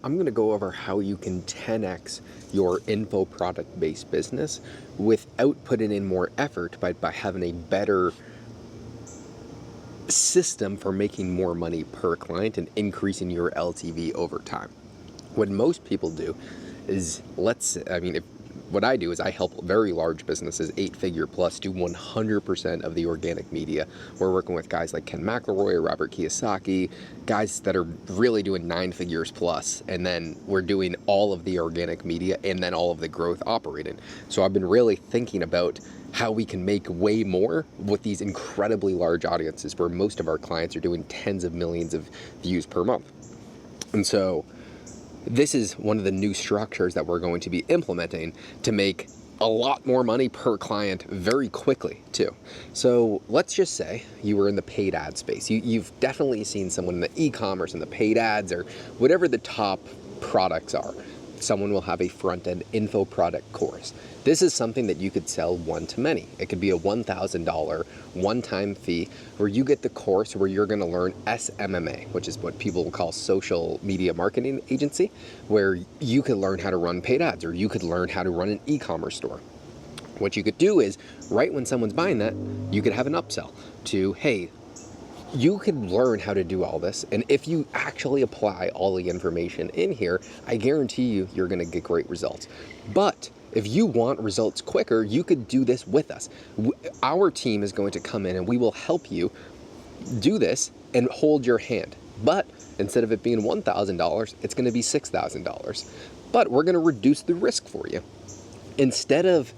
I'm going to go over how you can 10x your info product based business without putting in more effort, by having a better system for making more money per client and increasing your LTV over time. What most people do is, what I do is I help very large businesses, 8-figure plus, do 100% of the organic media. We're working with guys like Ken McElroy, Robert Kiyosaki, guys that are really doing 9 figures plus, and then we're doing all of the organic media and then all of the growth operating. So I've been really thinking about how we can make way more with these incredibly large audiences where most of our clients are doing tens of millions of views per month. And so this is one of the new structures that we're going to be implementing to make a lot more money per client very quickly too. So let's just say you were in the paid ad space. You've definitely seen someone in the e-commerce and the paid ads or whatever the top products are. Someone will have a front-end info product course. This is something that you could sell one-to-many. It could be a $1,000 one-time fee where you get the course where you're going to learn SMMA, which is what people will call social media marketing agency, where you could learn how to run paid ads, or you could learn how to run an e-commerce store. What you could do is, right when someone's buying that, you could have an upsell to, hey, you could learn how to do all this, and if you actually apply all the information in here, I guarantee you're going to get great results. But if you want results quicker, you could do this with us. Our team is going to come in and we will help you do this and hold your hand. But instead of it being $1,000, it's going to be $6,000. But we're going to reduce the risk for you. Instead of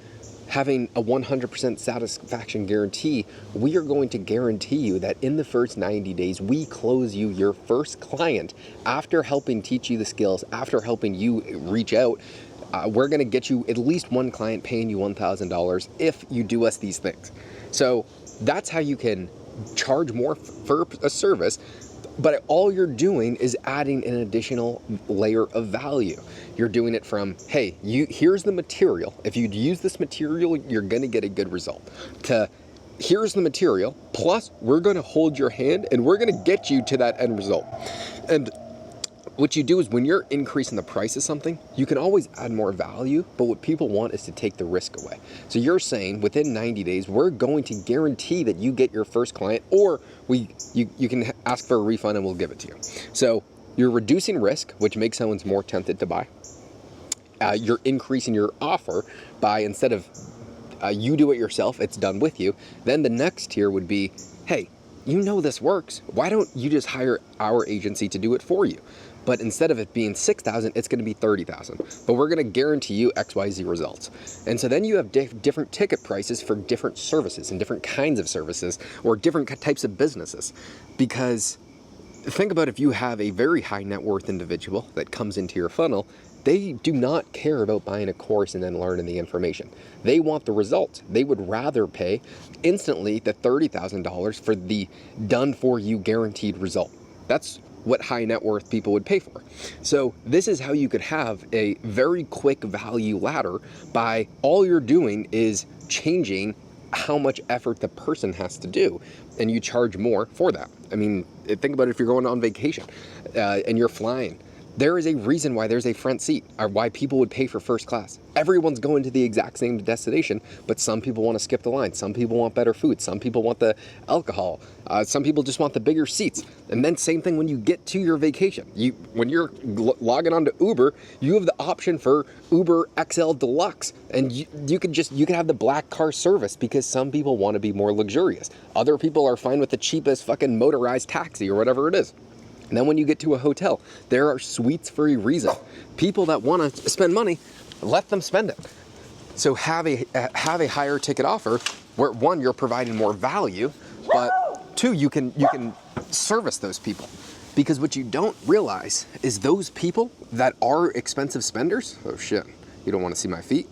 having a 100% satisfaction guarantee, we are going to guarantee you that in the first 90 days, we close you your first client after helping teach you the skills, after helping you reach out. We're going to get you at least one client paying you $1,000 if you do us these things. So that's how you can charge more for a service, but all you're doing is adding an additional layer of value. You're doing it from, hey, here's the material. If you use this material, you're going to get a good result. To here's the material, plus we're going to hold your hand and we're going to get you to that end result. And what you do is when you're increasing the price of something, you can always add more value, but what people want is to take the risk away. So you're saying within 90 days, we're going to guarantee that you get your first client, or you can ask for a refund and we'll give it to you. So you're reducing risk, which makes someone more tempted to buy. You're increasing your offer by, instead of you do it yourself, it's done with you. Then the next tier would be, hey, you know this works. Why don't you just hire our agency to do it for you? But instead of it being $6,000, it's going to be $30,000. But we're going to guarantee you XYZ results. And so then you have different ticket prices for different services and different kinds of services or different types of businesses. Because think about if you have a very high net worth individual that comes into your funnel, they do not care about buying a course and then learning the information. They want the result. They would rather pay instantly the $30,000 for the done for you guaranteed result. That's what high net worth people would pay for. So this is how you could have a very quick value ladder by all you're doing is changing how much effort the person has to do, and you charge more for that. I mean, think about it if you're going on vacation and you're flying. There is a reason why there's a front seat, or why people would pay for first class. Everyone's going to the exact same destination, but some people want to skip the line. Some people want better food. Some people want the alcohol. Some people just want the bigger seats. And then same thing when you get to your vacation. When you're logging on to Uber, you have the option for Uber XL Deluxe, and you could have the black car service because some people want to be more luxurious. Other people are fine with the cheapest fucking motorized taxi or whatever it is. And then when you get to a hotel, there are suites for a reason. People that want to spend money, let them spend it. So have a higher ticket offer where, one, you're providing more value, but two, you can service those people. Because what you don't realize is those people that are expensive spenders, oh shit, you don't want to see my feet.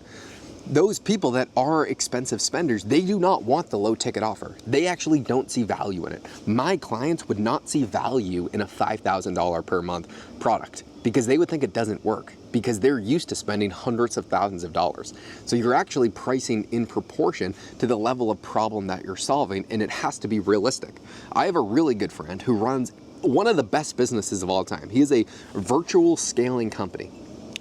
Those people that are expensive spenders, they do not want the low ticket offer. They actually don't see value in it. My clients would not see value in a $5,000 per month product because they would think it doesn't work because they're used to spending hundreds of thousands of dollars. So you're actually pricing in proportion to the level of problem that you're solving, and it has to be realistic. I have a really good friend who runs one of the best businesses of all time. He is a virtual scaling company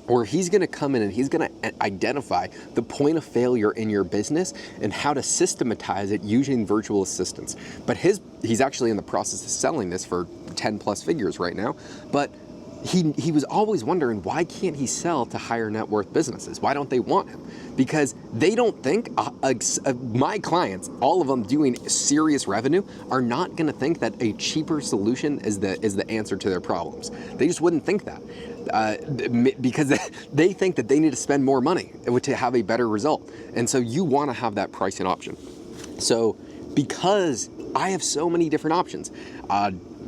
where he's going to come in and he's going to identify the point of failure in your business and how to systematize it using virtual assistants. But he's actually in the process of selling this for 10 plus figures right now. But he was always wondering, why can't he sell to higher net worth businesses? Why don't they want him? Because they don't think, my clients, all of them doing serious revenue, are not going to think that a cheaper solution is the answer to their problems. They just wouldn't think that. Because they think that they need to spend more money to have a better result. And so you want to have that pricing option. So because I have so many different options,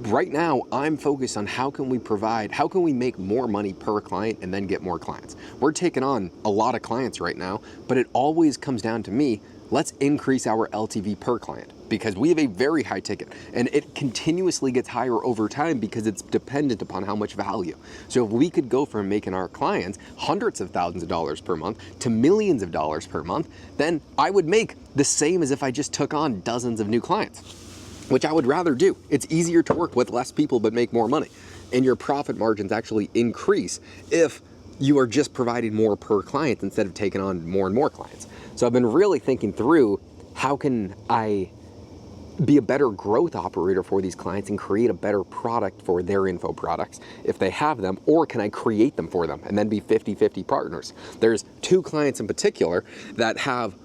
right now I'm focused on how can we make more money per client and then get more clients. We're taking on a lot of clients right now, but it always comes down to me, let's increase our LTV per client, because we have a very high ticket and it continuously gets higher over time because it's dependent upon how much value. So if we could go from making our clients hundreds of thousands of dollars per month to millions of dollars per month, then I would make the same as if I just took on dozens of new clients, which I would rather do. It's easier to work with less people but make more money. And your profit margins actually increase if you are just providing more per client instead of taking on more and more clients. So I've been really thinking through, how can I be a better growth operator for these clients and create a better product for their info products if they have them, or can I create them for them and then be 50-50 partners? There's two clients in particular that have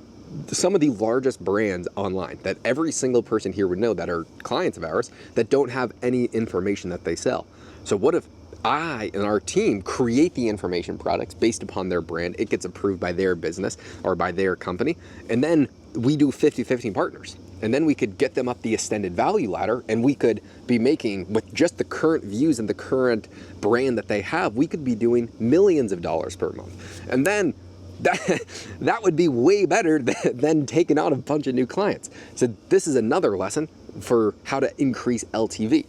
some of the largest brands online that every single person here would know that are clients of ours that don't have any information that they sell. So what if I and our team create the information products based upon their brand, it gets approved by their business or by their company, and then we do 50-50 partners. And then we could get them up the extended value ladder, and we could be making, with just the current views and the current brand that they have, we could be doing millions of dollars per month. And then that would be way better than taking on a bunch of new clients. So this is another lesson for how to increase LTV.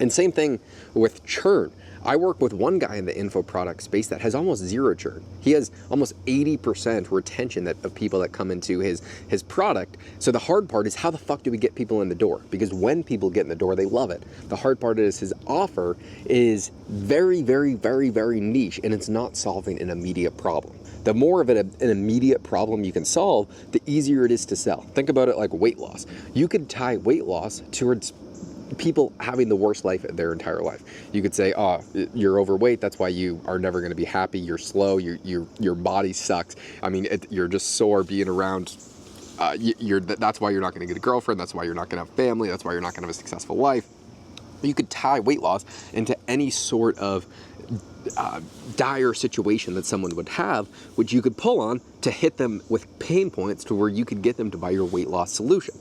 And same thing with churn. I work with one guy in the info product space that has almost zero churn. He has almost 80% retention of people that come into his product. So the hard part is, how the fuck do we get people in the door? Because when people get in the door, they love it. The hard part is his offer is very, very, very, very niche, and it's not solving an immediate problem. The more of an immediate problem you can solve, the easier it is to sell. Think about it like weight loss. You could tie weight loss towards people having the worst life of their entire life. You could say, oh, you're overweight, that's why you are never going to be happy, you're slow, your body sucks. I mean, you're just sore being around, that's why you're not going to get a girlfriend, that's why you're not going to have family, that's why you're not going to have a successful life. You could tie weight loss into any sort of dire situation that someone would have, which you could pull on to hit them with pain points to where you could get them to buy your weight loss solution.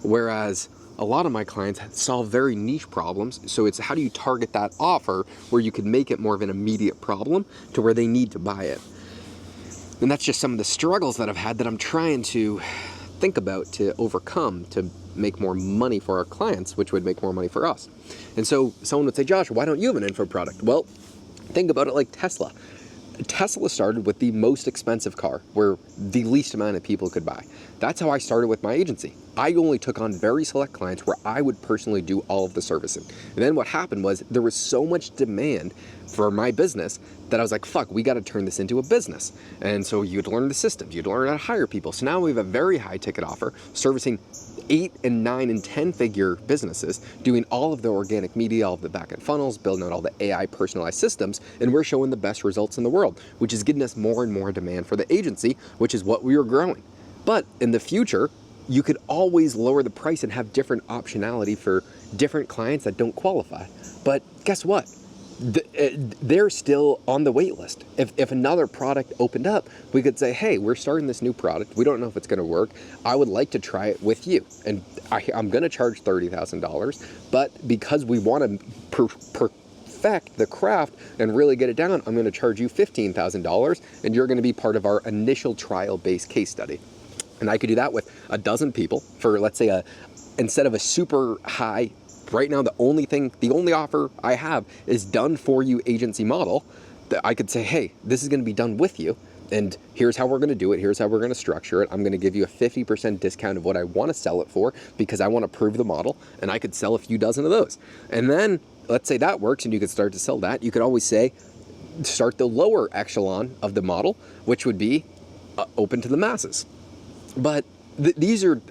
Whereas a lot of my clients solve very niche problems, so it's how do you target that offer where you can make it more of an immediate problem to where they need to buy it. And that's just some of the struggles that I've had that I'm trying to think about to overcome to make more money for our clients, which would make more money for us. And so someone would say, Josh, why don't you have an info product? Well, think about it like Tesla. Tesla started with the most expensive car where the least amount of people could buy. That's how I started with my agency. I only took on very select clients where I would personally do all of the servicing. And then what happened was there was so much demand for my business that I was like, fuck, we got to turn this into a business. And so you'd learn the systems, you'd learn how to hire people. So now we have a very high ticket offer servicing 8 and 9 and 10 figure businesses, doing all of the organic media, all of the back end funnels, building out all the AI personalized systems, and we're showing the best results in the world, which is getting us more and more demand for the agency, which is what we were growing. But in the future, you could always lower the price and have different optionality for different clients that don't qualify. But guess what? They're still on the wait list. If another product opened up, we could say, hey, we're starting this new product. We don't know if it's going to work. I would like to try it with you. And I'm going to charge $30,000. But because we want to perfect the craft and really get it down, I'm going to charge you $15,000. And you're going to be part of our initial trial-based case study. And I could do that with a dozen people for, let's say, instead of a super high. Right now, the only offer I have is done for you agency model that I could say, hey, this is going to be done with you. and here's how we're going to do it. Here's how we're going to structure it. I'm going to give you a 50% discount of what I want to sell it for because I want to prove the model, and I could sell a few dozen of those. And then let's say that works and you could start to sell that. You could always say, start the lower echelon of the model, which would be open to the masses. But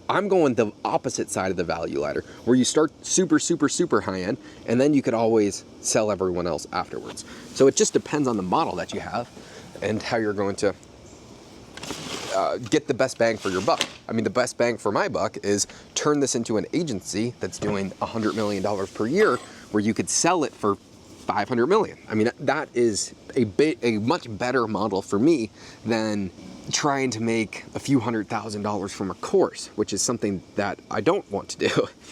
I'm going the opposite side of the value ladder, where you start super, super, super high end, and then you could always sell everyone else afterwards. So it just depends on the model that you have and how you're going to get the best bang for your buck. I mean, the best bang for my buck is turn this into an agency that's doing $100 million per year, where you could sell it for $500 million. I mean, that is a much better model for me than trying to make a few $100,000 from a course, which is something that I don't want to do.